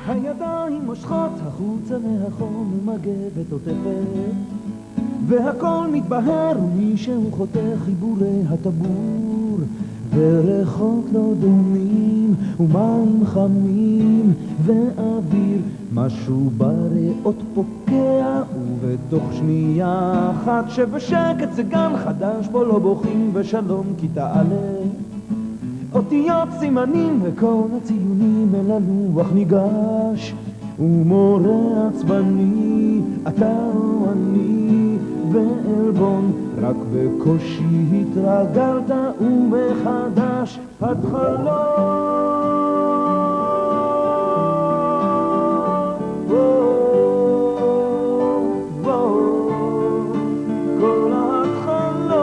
הידיים מושכות החוצה מהחום ומגבת עוטפת, והכל מתבהר ומישהו חותך חיבורי הטבור, וריחות לא דומים ומים חמים ואוויר, משהו בריאות פוקע, ובתוך שנייה אחת שבשקט זה גן חדש בו לא בוכים ושלום כיתה א', אותיות סימנים וכל הציונים אל הלוח ניגש, ומורה עצבני אתה או אני, ועלבון רק בקושי התרגלת ומחדש התחלות. כל ההתחלות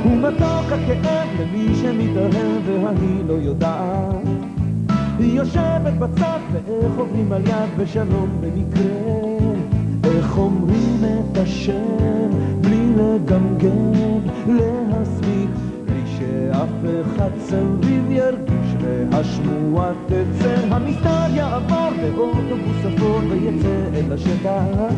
ומתוק הכאב למי שמתאהב והיא לא יודעת, היא יושבת בצד ואיך עוברים על יד בשלום במקרה, איך אומרים את השם בלי לגמגם, להסמיק בלי שאף אחד סביב ירגיש, והשמועה תצא, המסתר יעבור באוטובוס אפור ויצא אל השטח,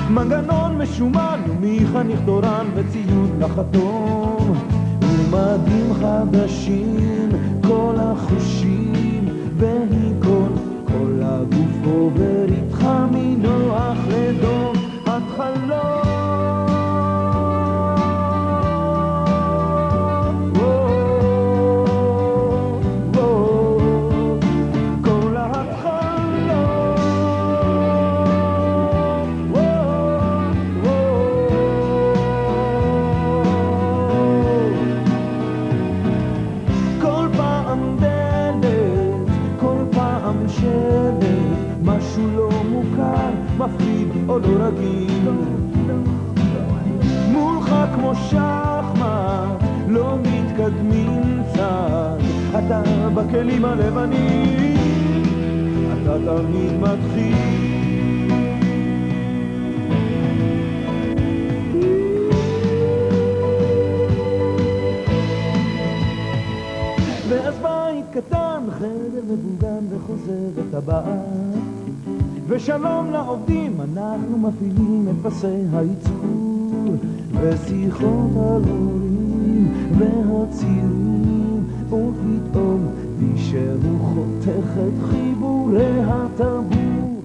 מנגנון משומן ומחניך תורן וציוד לחתום, ומדים חדשים כל החושים, והיא כל הגוף עובר איתך מנוח לדום התחלות. משהו לא מוכר, מפחיד או לא רגיל, מולך כמו שחמט, לא מתקדמים צעד, אתה בכלים הלבנים, אתה תמיד מתחיל. ואז בית קטן, חדר מבוגן וחוזר וטבעת, ושלום לעובדים, אנחנו מפעילים את פסי הייצור, ושיחות על הורים והצירים, ופתאום מישהו חותך את חיבורי הטבור.